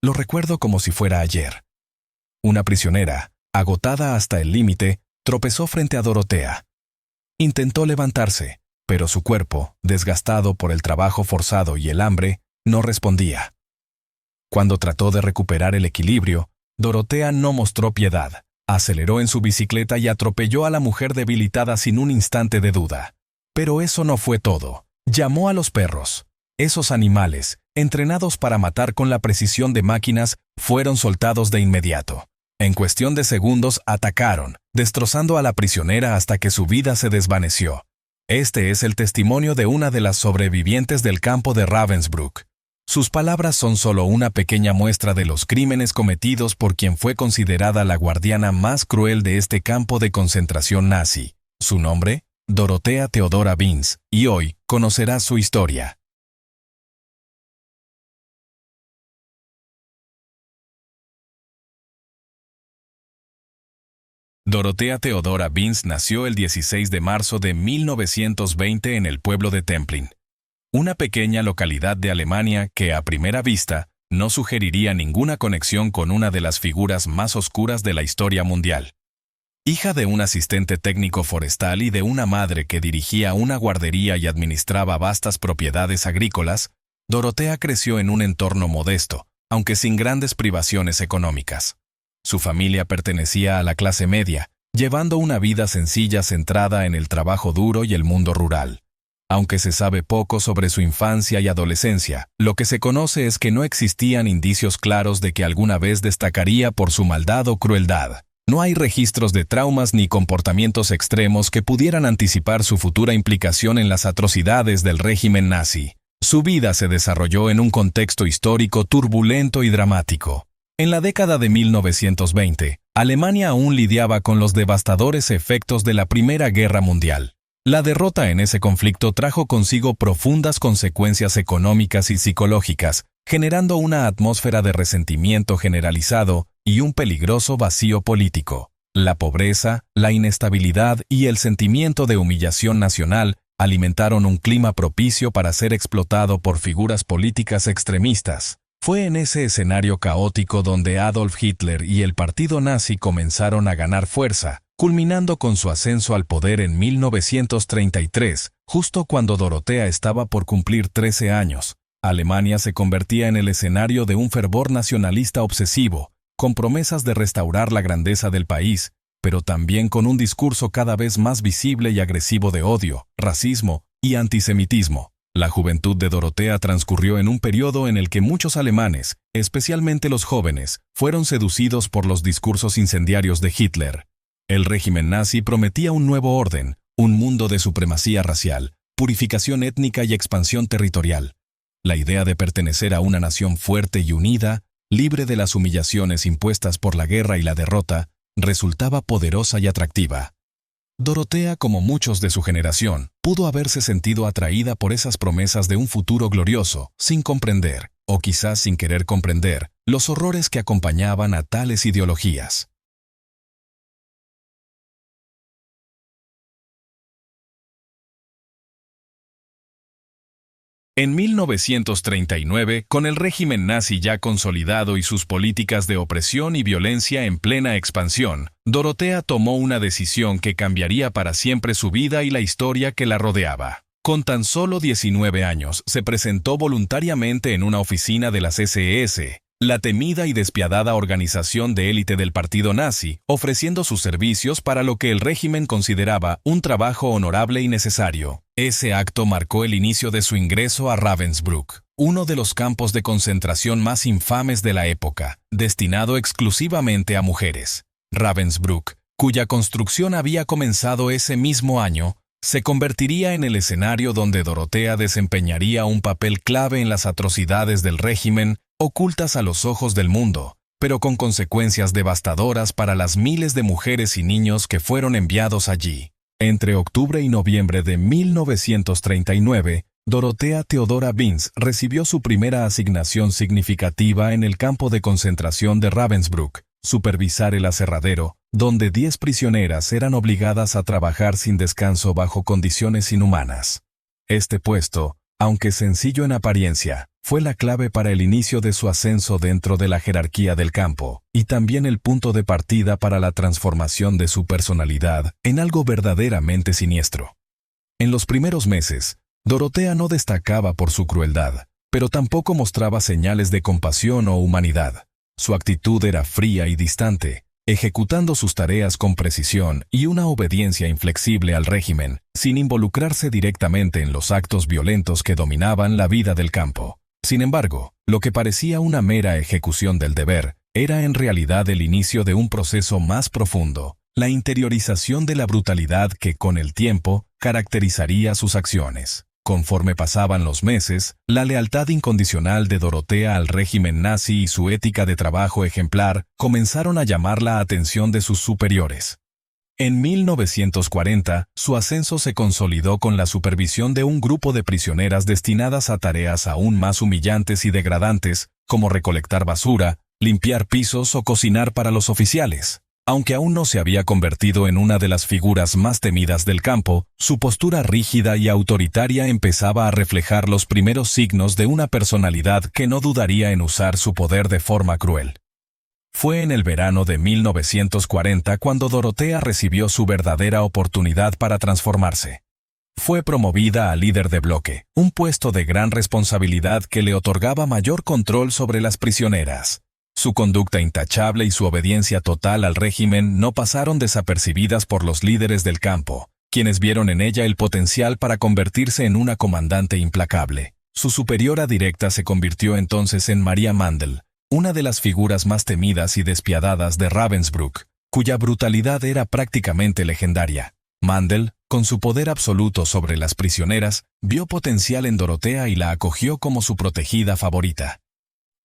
Lo recuerdo como si fuera ayer. Una prisionera, agotada hasta el límite, tropezó frente a Dorotea. Intentó levantarse, pero su cuerpo, desgastado por el trabajo forzado y el hambre, no respondía. Cuando trató de recuperar el equilibrio, Dorotea no mostró piedad. Aceleró en su bicicleta y atropelló a la mujer debilitada sin un instante de duda. Pero eso no fue todo. Llamó a los perros. Esos animales, entrenados para matar con la precisión de máquinas, fueron soltados de inmediato. En cuestión de segundos atacaron, destrozando a la prisionera hasta que su vida se desvaneció. Este es el testimonio de una de las sobrevivientes del campo de Ravensbrück. Sus palabras son solo una pequeña muestra de los crímenes cometidos por quien fue considerada la guardiana más cruel de este campo de concentración nazi. Su nombre, Dorothea Theodora Binz, y hoy conocerás su historia. Dorothea Theodora Binz nació el 16 de marzo de 1920 en el pueblo de Templin, una pequeña localidad de Alemania que, a primera vista, no sugeriría ninguna conexión con una de las figuras más oscuras de la historia mundial. Hija de un asistente técnico forestal y de una madre que dirigía una guardería y administraba vastas propiedades agrícolas, Dorothea creció en un entorno modesto, aunque sin grandes privaciones económicas. Su familia pertenecía a la clase media, llevando una vida sencilla centrada en el trabajo duro y el mundo rural. Aunque se sabe poco sobre su infancia y adolescencia, lo que se conoce es que no existían indicios claros de que alguna vez destacaría por su maldad o crueldad. No hay registros de traumas ni comportamientos extremos que pudieran anticipar su futura implicación en las atrocidades del régimen nazi. Su vida se desarrolló en un contexto histórico turbulento y dramático. En la década de 1920, Alemania aún lidiaba con los devastadores efectos de la Primera Guerra Mundial. La derrota en ese conflicto trajo consigo profundas consecuencias económicas y psicológicas, generando una atmósfera de resentimiento generalizado y un peligroso vacío político. La pobreza, la inestabilidad y el sentimiento de humillación nacional alimentaron un clima propicio para ser explotado por figuras políticas extremistas. Fue en ese escenario caótico donde Adolf Hitler y el partido nazi comenzaron a ganar fuerza, culminando con su ascenso al poder en 1933, justo cuando Dorothea estaba por cumplir 13 años. Alemania se convertía en el escenario de un fervor nacionalista obsesivo, con promesas de restaurar la grandeza del país, pero también con un discurso cada vez más visible y agresivo de odio, racismo y antisemitismo. La juventud de Dorothea transcurrió en un periodo en el que muchos alemanes, especialmente los jóvenes, fueron seducidos por los discursos incendiarios de Hitler. El régimen nazi prometía un nuevo orden, un mundo de supremacía racial, purificación étnica y expansión territorial. La idea de pertenecer a una nación fuerte y unida, libre de las humillaciones impuestas por la guerra y la derrota, resultaba poderosa y atractiva. Dorothea, como muchos de su generación, pudo haberse sentido atraída por esas promesas de un futuro glorioso, sin comprender, o quizás sin querer comprender, los horrores que acompañaban a tales ideologías. En 1939, con el régimen nazi ya consolidado y sus políticas de opresión y violencia en plena expansión, Dorothea tomó una decisión que cambiaría para siempre su vida y la historia que la rodeaba. Con tan solo 19 años, se presentó voluntariamente en una oficina de las SS, la temida y despiadada organización de élite del partido nazi, ofreciendo sus servicios para lo que el régimen consideraba un trabajo honorable y necesario. Ese acto marcó el inicio de su ingreso a Ravensbrück, uno de los campos de concentración más infames de la época, destinado exclusivamente a mujeres. Ravensbrück, cuya construcción había comenzado ese mismo año, se convertiría en el escenario donde Dorothea desempeñaría un papel clave en las atrocidades del régimen, ocultas a los ojos del mundo, pero con consecuencias devastadoras para las miles de mujeres y niños que fueron enviados allí. Entre octubre y noviembre de 1939, Dorothea Theodora Binz recibió su primera asignación significativa en el campo de concentración de Ravensbrück, supervisar el aserradero, donde 10 prisioneras eran obligadas a trabajar sin descanso bajo condiciones inhumanas. Este puesto, aunque sencillo en apariencia, fue la clave para el inicio de su ascenso dentro de la jerarquía del campo, y también el punto de partida para la transformación de su personalidad en algo verdaderamente siniestro. En los primeros meses, Dorotea no destacaba por su crueldad, pero tampoco mostraba señales de compasión o humanidad. Su actitud era fría y distante, ejecutando sus tareas con precisión y una obediencia inflexible al régimen, sin involucrarse directamente en los actos violentos que dominaban la vida del campo. Sin embargo, lo que parecía una mera ejecución del deber, era en realidad el inicio de un proceso más profundo, la interiorización de la brutalidad que con el tiempo caracterizaría sus acciones. Conforme pasaban los meses, la lealtad incondicional de Dorotea al régimen nazi y su ética de trabajo ejemplar comenzaron a llamar la atención de sus superiores. En 1940, su ascenso se consolidó con la supervisión de un grupo de prisioneras destinadas a tareas aún más humillantes y degradantes, como recolectar basura, limpiar pisos o cocinar para los oficiales. Aunque aún no se había convertido en una de las figuras más temidas del campo, su postura rígida y autoritaria empezaba a reflejar los primeros signos de una personalidad que no dudaría en usar su poder de forma cruel. Fue en el verano de 1940 cuando Dorotea recibió su verdadera oportunidad para transformarse. Fue promovida a líder de bloque, un puesto de gran responsabilidad que le otorgaba mayor control sobre las prisioneras. Su conducta intachable y su obediencia total al régimen no pasaron desapercibidas por los líderes del campo, quienes vieron en ella el potencial para convertirse en una comandante implacable. Su superiora directa se convirtió entonces en María Mandel, una de las figuras más temidas y despiadadas de Ravensbrück, cuya brutalidad era prácticamente legendaria. Mandel, con su poder absoluto sobre las prisioneras, vio potencial en Dorotea y la acogió como su protegida favorita.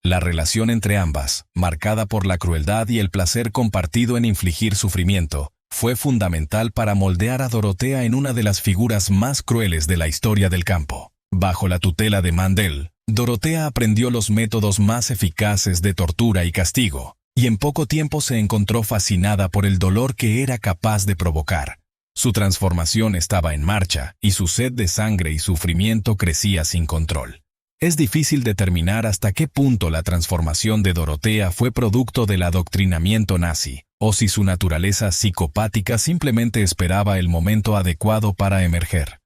La relación entre ambas, marcada por la crueldad y el placer compartido en infligir sufrimiento, fue fundamental para moldear a Dorotea en una de las figuras más crueles de la historia del campo. Bajo la tutela de Mandel, Dorotea aprendió los métodos más eficaces de tortura y castigo, y en poco tiempo se encontró fascinada por el dolor que era capaz de provocar. Su transformación estaba en marcha, y su sed de sangre y sufrimiento crecía sin control. Es difícil determinar hasta qué punto la transformación de Dorotea fue producto del adoctrinamiento nazi, o si su naturaleza psicopática simplemente esperaba el momento adecuado para emerger.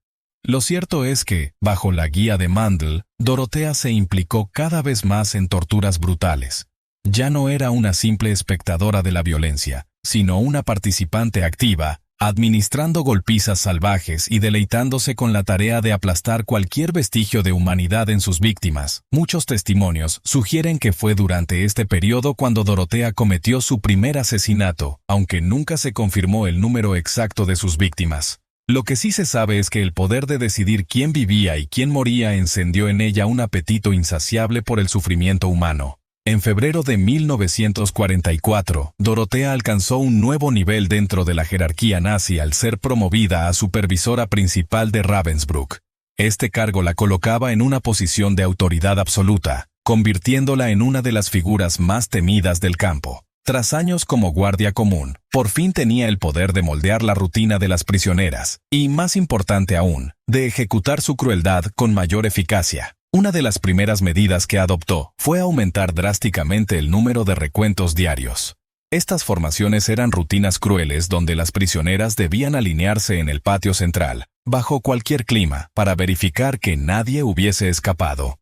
Lo cierto es que, bajo la guía de Mandel, Dorotea se implicó cada vez más en torturas brutales. Ya no era una simple espectadora de la violencia, sino una participante activa, administrando golpizas salvajes y deleitándose con la tarea de aplastar cualquier vestigio de humanidad en sus víctimas. Muchos testimonios sugieren que fue durante este periodo cuando Dorotea cometió su primer asesinato, aunque nunca se confirmó el número exacto de sus víctimas. Lo que sí se sabe es que el poder de decidir quién vivía y quién moría encendió en ella un apetito insaciable por el sufrimiento humano. En febrero de 1944, Dorotea alcanzó un nuevo nivel dentro de la jerarquía nazi al ser promovida a supervisora principal de Ravensbrück. Este cargo la colocaba en una posición de autoridad absoluta, convirtiéndola en una de las figuras más temidas del campo. Tras años como guardia común, por fin tenía el poder de moldear la rutina de las prisioneras, y, más importante aún, de ejecutar su crueldad con mayor eficacia. Una de las primeras medidas que adoptó fue aumentar drásticamente el número de recuentos diarios. Estas formaciones eran rutinas crueles donde las prisioneras debían alinearse en el patio central, bajo cualquier clima, para verificar que nadie hubiese escapado.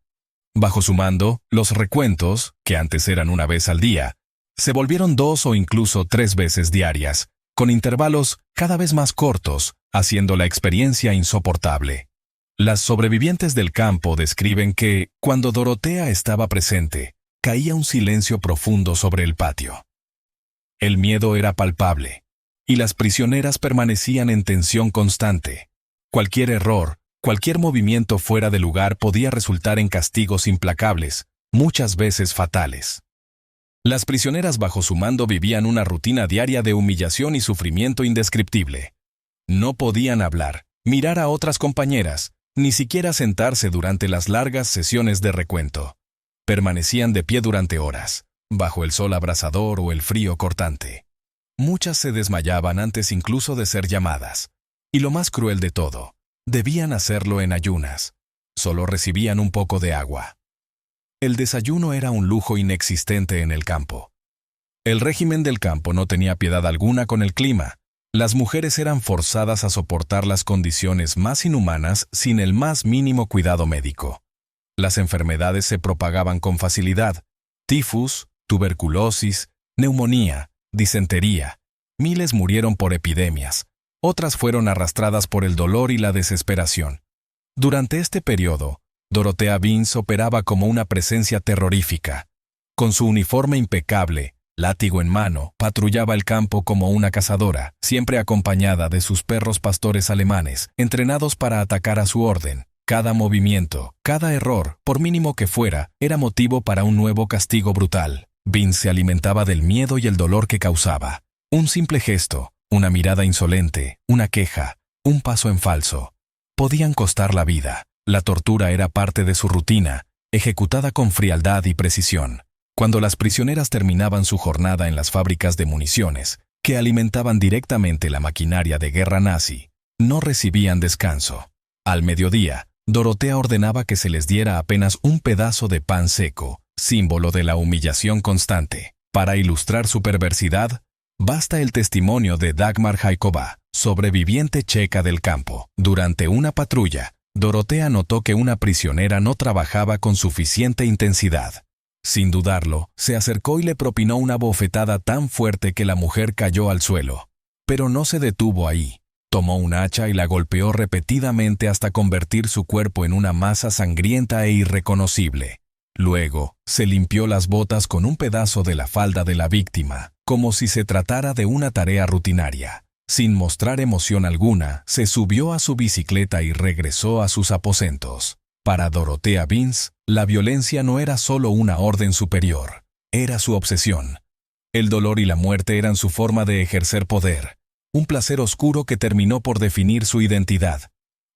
Bajo su mando, los recuentos, que antes eran una vez al día, se volvieron 2 o incluso 3 veces diarias, con intervalos cada vez más cortos, haciendo la experiencia insoportable. Las sobrevivientes del campo describen que, cuando Dorotea estaba presente, caía un silencio profundo sobre el patio. El miedo era palpable, y las prisioneras permanecían en tensión constante. Cualquier error, cualquier movimiento fuera de lugar podía resultar en castigos implacables, muchas veces fatales. Las prisioneras bajo su mando vivían una rutina diaria de humillación y sufrimiento indescriptible. No podían hablar, mirar a otras compañeras, ni siquiera sentarse durante las largas sesiones de recuento. Permanecían de pie durante horas, bajo el sol abrasador o el frío cortante. Muchas se desmayaban antes incluso de ser llamadas. Y lo más cruel de todo, debían hacerlo en ayunas. Solo recibían un poco de agua. El desayuno era un lujo inexistente en el campo. El régimen del campo no tenía piedad alguna con el clima. Las mujeres eran forzadas a soportar las condiciones más inhumanas sin el más mínimo cuidado médico. Las enfermedades se propagaban con facilidad: tifus, tuberculosis, neumonía, disentería. Miles murieron por epidemias. Otras fueron arrastradas por el dolor y la desesperación. Durante este periodo, Dorothea Vince operaba como una presencia terrorífica. Con su uniforme impecable, látigo en mano, patrullaba el campo como una cazadora, siempre acompañada de sus perros pastores alemanes, entrenados para atacar a su orden. Cada movimiento, cada error, por mínimo que fuera, era motivo para un nuevo castigo brutal. Vince se alimentaba del miedo y el dolor que causaba. Un simple gesto, una mirada insolente, una queja, un paso en falso, podían costar la vida. La tortura era parte de su rutina, ejecutada con frialdad y precisión. Cuando las prisioneras terminaban su jornada en las fábricas de municiones, que alimentaban directamente la maquinaria de guerra nazi, no recibían descanso. Al mediodía, Dorothea ordenaba que se les diera apenas un pedazo de pan seco, símbolo de la humillación constante. Para ilustrar su perversidad, basta el testimonio de Dagmar Haikova, sobreviviente checa del campo. Durante una patrulla, Dorothea notó que una prisionera no trabajaba con suficiente intensidad. Sin dudarlo, se acercó y le propinó una bofetada tan fuerte que la mujer cayó al suelo. Pero no se detuvo ahí. Tomó un hacha y la golpeó repetidamente hasta convertir su cuerpo en una masa sangrienta e irreconocible. Luego, se limpió las botas con un pedazo de la falda de la víctima, como si se tratara de una tarea rutinaria. Sin mostrar emoción alguna, se subió a su bicicleta y regresó a sus aposentos. Para Dorothea Vince, la violencia no era solo una orden superior, era su obsesión. El dolor y la muerte eran su forma de ejercer poder, un placer oscuro que terminó por definir su identidad.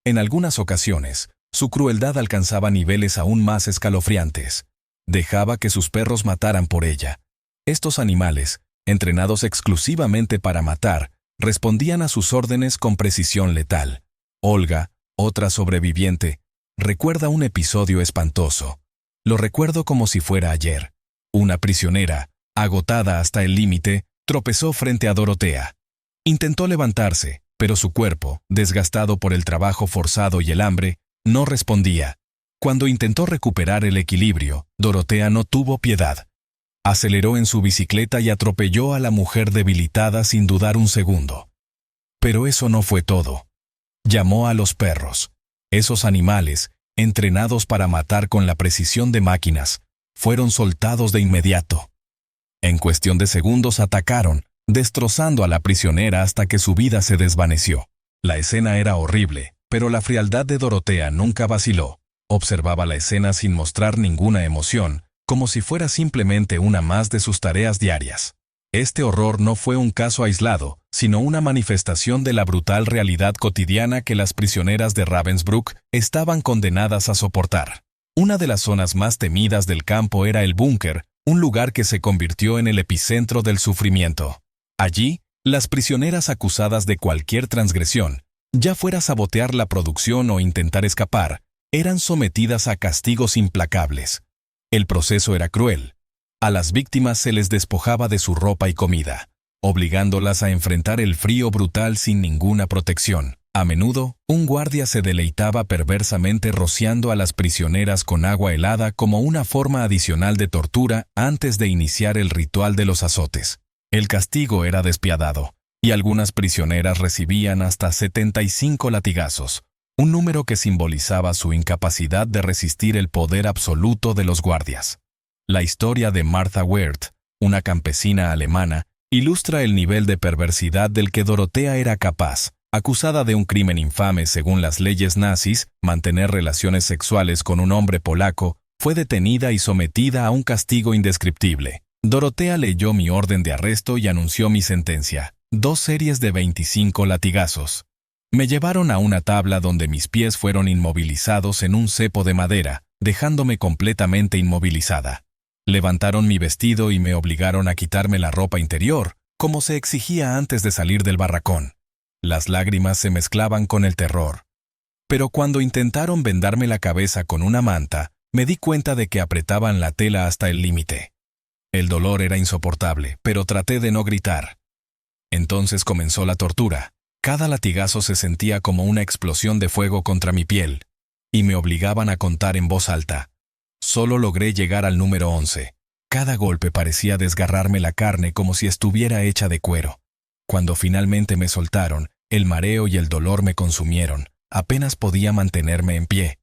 En algunas ocasiones, su crueldad alcanzaba niveles aún más escalofriantes. Dejaba que sus perros mataran por ella. Estos animales, entrenados exclusivamente para matar, respondían a sus órdenes con precisión letal. Olga, otra sobreviviente, recuerda un episodio espantoso. Lo recuerdo como si fuera ayer. Una prisionera, agotada hasta el límite, tropezó frente a Dorothea. Intentó levantarse, pero su cuerpo, desgastado por el trabajo forzado y el hambre, no respondía. Cuando intentó recuperar el equilibrio, Dorothea no tuvo piedad. Aceleró en su bicicleta y atropelló a la mujer debilitada sin dudar un segundo. Pero eso no fue todo. Llamó a los perros. Esos animales, entrenados para matar con la precisión de máquinas, fueron soltados de inmediato. En cuestión de segundos atacaron, destrozando a la prisionera hasta que su vida se desvaneció. La escena era horrible, pero la frialdad de Dorothea nunca vaciló. Observaba la escena sin mostrar ninguna emoción, como si fuera simplemente una más de sus tareas diarias. Este horror no fue un caso aislado, sino una manifestación de la brutal realidad cotidiana que las prisioneras de Ravensbrück estaban condenadas a soportar. Una de las zonas más temidas del campo era el búnker, un lugar que se convirtió en el epicentro del sufrimiento. Allí, las prisioneras acusadas de cualquier transgresión, ya fuera sabotear la producción o intentar escapar, eran sometidas a castigos implacables. El proceso era cruel. A las víctimas se les despojaba de su ropa y comida, obligándolas a enfrentar el frío brutal sin ninguna protección. A menudo, un guardia se deleitaba perversamente rociando a las prisioneras con agua helada como una forma adicional de tortura antes de iniciar el ritual de los azotes. El castigo era despiadado, y algunas prisioneras recibían hasta 75 latigazos, un número que simbolizaba su incapacidad de resistir el poder absoluto de los guardias. La historia de Martha Werth, una campesina alemana, ilustra el nivel de perversidad del que Dorothea era capaz. Acusada de un crimen infame según las leyes nazis, mantener relaciones sexuales con un hombre polaco, fue detenida y sometida a un castigo indescriptible. Dorothea leyó mi orden de arresto y anunció mi sentencia: 2 series de 25 latigazos. Me llevaron a una tabla donde mis pies fueron inmovilizados en un cepo de madera, dejándome completamente inmovilizada. Levantaron mi vestido y me obligaron a quitarme la ropa interior, como se exigía antes de salir del barracón. Las lágrimas se mezclaban con el terror. Pero cuando intentaron vendarme la cabeza con una manta, me di cuenta de que apretaban la tela hasta el límite. El dolor era insoportable, pero traté de no gritar. Entonces comenzó la tortura. Cada latigazo se sentía como una explosión de fuego contra mi piel, y me obligaban a contar en voz alta. Solo logré llegar al número 11. Cada golpe parecía desgarrarme la carne como si estuviera hecha de cuero. Cuando finalmente me soltaron, el mareo y el dolor me consumieron. Apenas podía mantenerme en pie.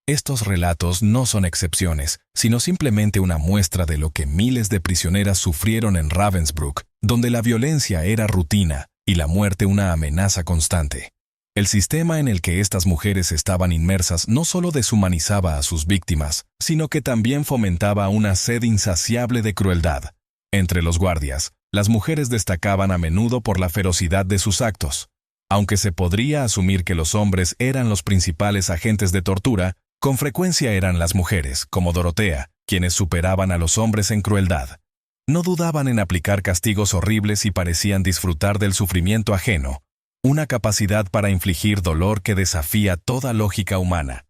Estos relatos no son excepciones, sino simplemente una muestra de lo que miles de prisioneras sufrieron en Ravensbrück, donde la violencia era rutina y la muerte una amenaza constante. El sistema en el que estas mujeres estaban inmersas no solo deshumanizaba a sus víctimas, sino que también fomentaba una sed insaciable de crueldad. Entre los guardias, las mujeres destacaban a menudo por la ferocidad de sus actos. Aunque se podría asumir que los hombres eran los principales agentes de tortura, con frecuencia eran las mujeres, como Dorotea, quienes superaban a los hombres en crueldad. No dudaban en aplicar castigos horribles y parecían disfrutar del sufrimiento ajeno, una capacidad para infligir dolor que desafía toda lógica humana.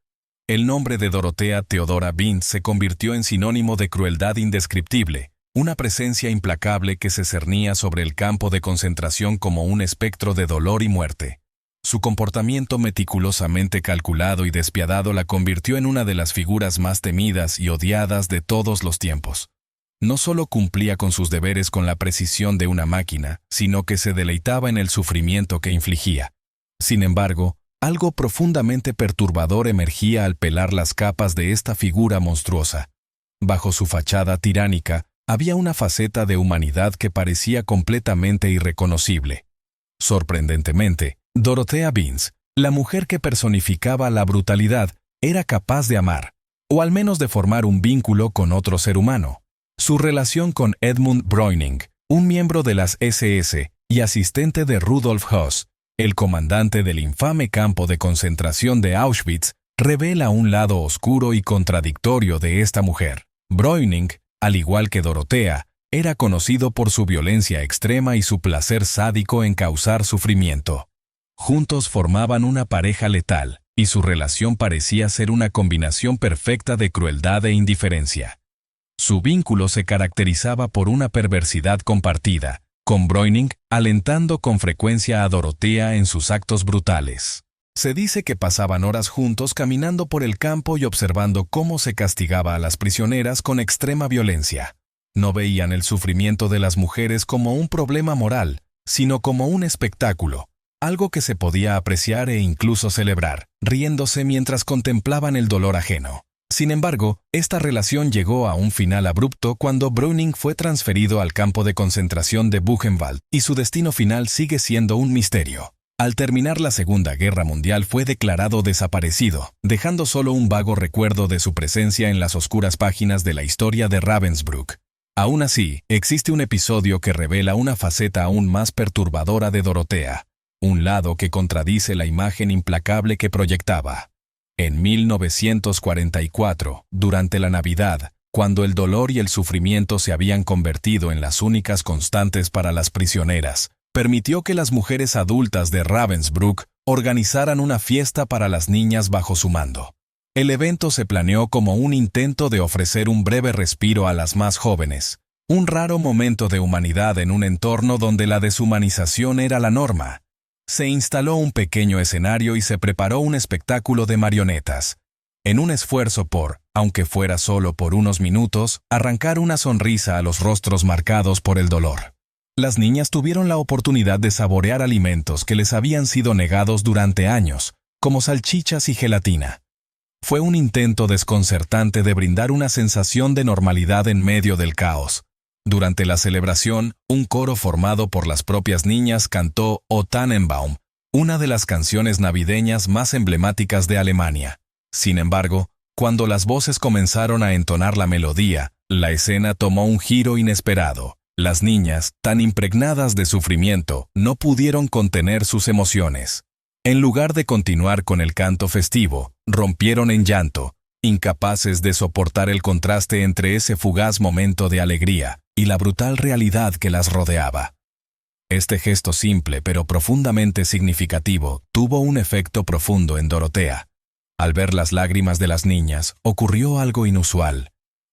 El nombre de Dorotea Theodora Binz se convirtió en sinónimo de crueldad indescriptible, una presencia implacable que se cernía sobre el campo de concentración como un espectro de dolor y muerte. Su comportamiento meticulosamente calculado y despiadado la convirtió en una de las figuras más temidas y odiadas de todos los tiempos. No solo cumplía con sus deberes con la precisión de una máquina, sino que se deleitaba en el sufrimiento que infligía. Sin embargo, algo profundamente perturbador emergía al pelar las capas de esta figura monstruosa. Bajo su fachada tiránica, había una faceta de humanidad que parecía completamente irreconocible. Sorprendentemente, Dorotea Binz, la mujer que personificaba la brutalidad, era capaz de amar, o al menos de formar un vínculo con otro ser humano. Su relación con Edmund Breuning, un miembro de las SS y asistente de Rudolf Höss, el comandante del infame campo de concentración de Auschwitz, revela un lado oscuro y contradictorio de esta mujer. Breuning, al igual que Dorotea, era conocido por su violencia extrema y su placer sádico en causar sufrimiento. Juntos formaban una pareja letal, y su relación parecía ser una combinación perfecta de crueldad e indiferencia. Su vínculo se caracterizaba por una perversidad compartida, con Breuning alentando con frecuencia a Dorotea en sus actos brutales. Se dice que pasaban horas juntos caminando por el campo y observando cómo se castigaba a las prisioneras con extrema violencia. No veían el sufrimiento de las mujeres como un problema moral, sino como un espectáculo, algo que se podía apreciar e incluso celebrar, riéndose mientras contemplaban el dolor ajeno. Sin embargo, esta relación llegó a un final abrupto cuando Breuning fue transferido al campo de concentración de Buchenwald, y su destino final sigue siendo un misterio. Al terminar la Segunda Guerra Mundial fue declarado desaparecido, dejando solo un vago recuerdo de su presencia en las oscuras páginas de la historia de Ravensbrück. Aún así, existe un episodio que revela una faceta aún más perturbadora de Dorotea, un lado que contradice la imagen implacable que proyectaba. En 1944, durante la Navidad, cuando el dolor y el sufrimiento se habían convertido en las únicas constantes para las prisioneras, permitió que las mujeres adultas de Ravensbrück organizaran una fiesta para las niñas bajo su mando. El evento se planeó como un intento de ofrecer un breve respiro a las más jóvenes, un raro momento de humanidad en un entorno donde la deshumanización era la norma. Se instaló un pequeño escenario y se preparó un espectáculo de marionetas, en un esfuerzo por, aunque fuera solo por unos minutos, arrancar una sonrisa a los rostros marcados por el dolor. Las niñas tuvieron la oportunidad de saborear alimentos que les habían sido negados durante años, como salchichas y gelatina. Fue un intento desconcertante de brindar una sensación de normalidad en medio del caos. Durante la celebración, un coro formado por las propias niñas cantó O Tannenbaum, una de las canciones navideñas más emblemáticas de Alemania. Sin embargo, cuando las voces comenzaron a entonar la melodía, la escena tomó un giro inesperado. Las niñas, tan impregnadas de sufrimiento, no pudieron contener sus emociones. En lugar de continuar con el canto festivo, rompieron en llanto, incapaces de soportar el contraste entre ese fugaz momento de alegría y la brutal realidad que las rodeaba. Este gesto simple pero profundamente significativo tuvo un efecto profundo en Dorotea. Al ver las lágrimas de las niñas, ocurrió algo inusual.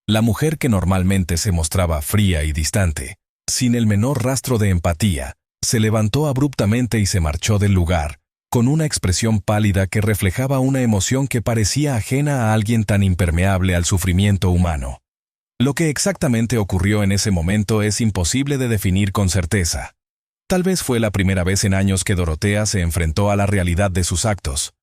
La mujer que normalmente se mostraba fría y distante, sin el menor rastro de empatía, se levantó abruptamente y se marchó del lugar, con una expresión pálida que reflejaba una emoción que parecía ajena a alguien tan impermeable al sufrimiento humano. Lo que exactamente ocurrió en ese momento es imposible de definir con certeza. Tal vez fue la primera vez en años que Dorotea se enfrentó a la realidad de sus actos.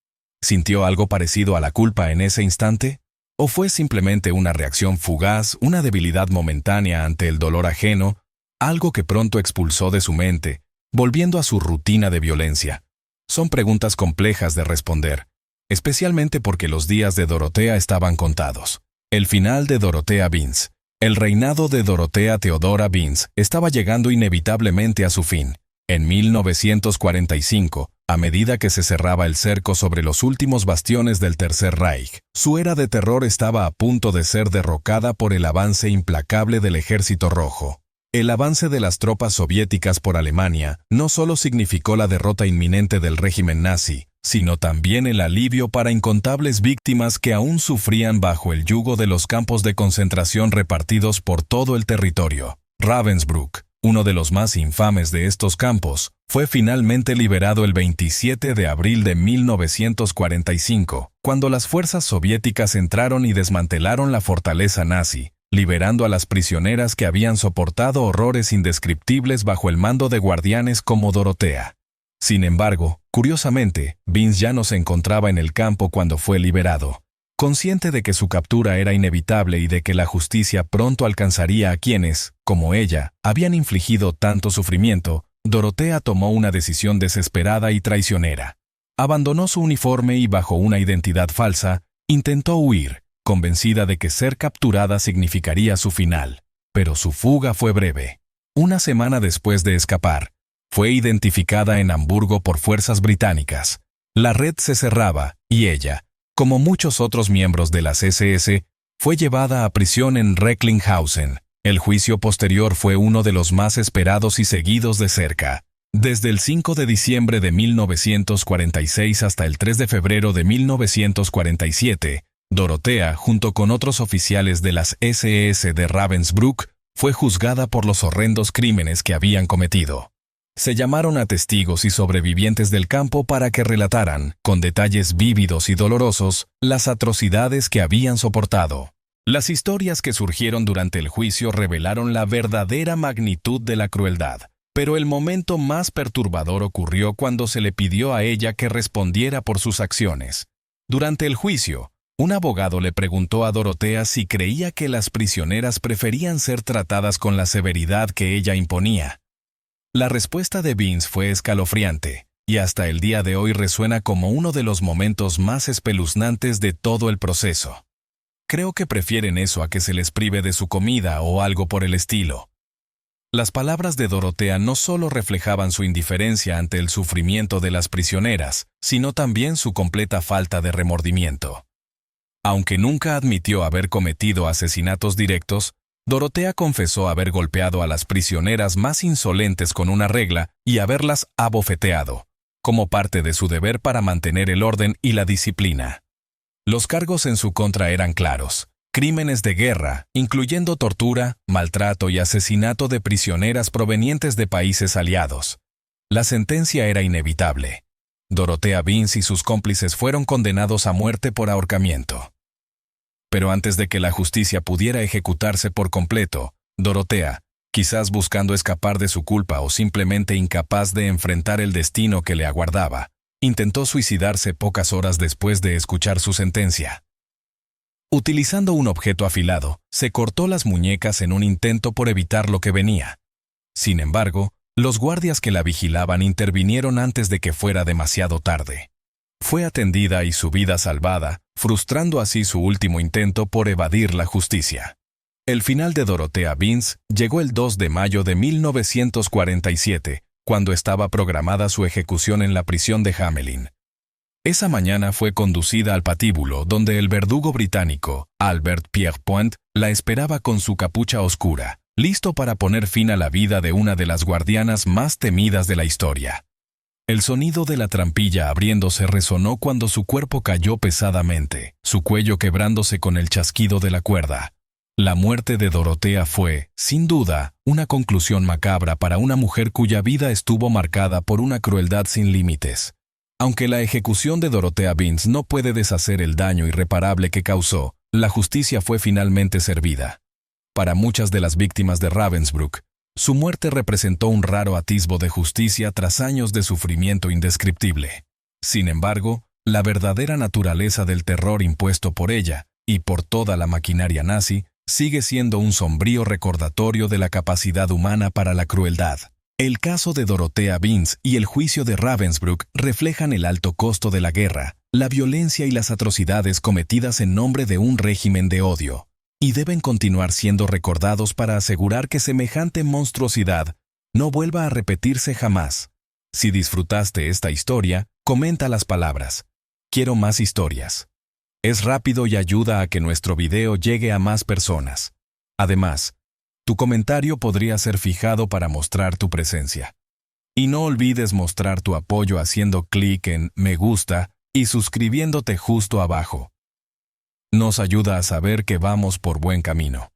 ¿Sintió algo parecido a la culpa en ese instante? ¿O fue simplemente una reacción fugaz, una debilidad momentánea ante el dolor ajeno, algo que pronto expulsó de su mente, volviendo a su rutina de violencia? Son preguntas complejas de responder, especialmente porque los días de Dorotea estaban contados. El final de Dorotea Vince. El reinado de Dorotea Theodora Vince estaba llegando inevitablemente a su fin. En 1945, a medida que se cerraba el cerco sobre los últimos bastiones del Tercer Reich, su era de terror estaba a punto de ser derrocada por el avance implacable del Ejército Rojo. El avance de las tropas soviéticas por Alemania no solo significó la derrota inminente del régimen nazi, sino también el alivio para incontables víctimas que aún sufrían bajo el yugo de los campos de concentración repartidos por todo el territorio. Ravensbrück, uno de los más infames de estos campos, fue finalmente liberado el 27 de abril de 1945, cuando las fuerzas soviéticas entraron y desmantelaron la fortaleza nazi, liberando a las prisioneras que habían soportado horrores indescriptibles bajo el mando de guardianes como Dorotea. Sin embargo, curiosamente, Vince ya no se encontraba en el campo cuando fue liberado. Consciente de que su captura era inevitable y de que la justicia pronto alcanzaría a quienes, como ella, habían infligido tanto sufrimiento, Dorotea tomó una decisión desesperada y traicionera. Abandonó su uniforme y bajo una identidad falsa, intentó huir, convencida de que ser capturada significaría su final. Pero su fuga fue breve. Una semana después de escapar, fue identificada en Hamburgo por fuerzas británicas. La red se cerraba, y ella, como muchos otros miembros de las SS, fue llevada a prisión en Recklinghausen. El juicio posterior fue uno de los más esperados y seguidos de cerca. Desde el 5 de diciembre de 1946 hasta el 3 de febrero de 1947, Dorotea, junto con otros oficiales de las SS de Ravensbrück, fue juzgada por los horrendos crímenes que habían cometido. Se llamaron a testigos y sobrevivientes del campo para que relataran, con detalles vívidos y dolorosos, las atrocidades que habían soportado. Las historias que surgieron durante el juicio revelaron la verdadera magnitud de la crueldad, pero el momento más perturbador ocurrió cuando se le pidió a ella que respondiera por sus acciones. Durante el juicio, un abogado le preguntó a Dorotea si creía que las prisioneras preferían ser tratadas con la severidad que ella imponía. La respuesta de Vince fue escalofriante, y hasta el día de hoy resuena como uno de los momentos más espeluznantes de todo el proceso. Creo que prefieren eso a que se les prive de su comida o algo por el estilo. Las palabras de Dorotea no solo reflejaban su indiferencia ante el sufrimiento de las prisioneras, sino también su completa falta de remordimiento. Aunque nunca admitió haber cometido asesinatos directos, Dorotea confesó haber golpeado a las prisioneras más insolentes con una regla y haberlas abofeteado, como parte de su deber para mantener el orden y la disciplina. Los cargos en su contra eran claros: crímenes de guerra, incluyendo tortura, maltrato y asesinato de prisioneras provenientes de países aliados. La sentencia era inevitable. Dorotea Vince y sus cómplices fueron condenados a muerte por ahorcamiento. Pero antes de que la justicia pudiera ejecutarse por completo, Dorotea, quizás buscando escapar de su culpa o simplemente incapaz de enfrentar el destino que le aguardaba, intentó suicidarse pocas horas después de escuchar su sentencia. Utilizando un objeto afilado, se cortó las muñecas en un intento por evitar lo que venía. Sin embargo, los guardias que la vigilaban intervinieron antes de que fuera demasiado tarde. Fue atendida y su vida salvada, frustrando así su último intento por evadir la justicia. El final de Dorotea Vince llegó el 2 de mayo de 1947, cuando estaba programada su ejecución en la prisión de Hamelin. Esa mañana fue conducida al patíbulo donde el verdugo británico, Albert Pierrepoint, la esperaba con su capucha oscura, listo para poner fin a la vida de una de las guardianas más temidas de la historia. El sonido de la trampilla abriéndose resonó cuando su cuerpo cayó pesadamente, su cuello quebrándose con el chasquido de la cuerda. La muerte de Dorotea fue, sin duda, una conclusión macabra para una mujer cuya vida estuvo marcada por una crueldad sin límites. Aunque la ejecución de Dorotea Vince no puede deshacer el daño irreparable que causó, la justicia fue finalmente servida. Para muchas de las víctimas de Ravensbrück, su muerte representó un raro atisbo de justicia tras años de sufrimiento indescriptible. Sin embargo, la verdadera naturaleza del terror impuesto por ella, y por toda la maquinaria nazi, sigue siendo un sombrío recordatorio de la capacidad humana para la crueldad. El caso de Dorotea Vince y el juicio de Ravensbrück reflejan el alto costo de la guerra, la violencia y las atrocidades cometidas en nombre de un régimen de odio, y deben continuar siendo recordados para asegurar que semejante monstruosidad no vuelva a repetirse jamás. Si disfrutaste esta historia, comenta las palabras "Quiero más historias". Es rápido y ayuda a que nuestro video llegue a más personas. Además, tu comentario podría ser fijado para mostrar tu presencia. Y no olvides mostrar tu apoyo haciendo clic en me gusta y suscribiéndote justo abajo. Nos ayuda a saber que vamos por buen camino.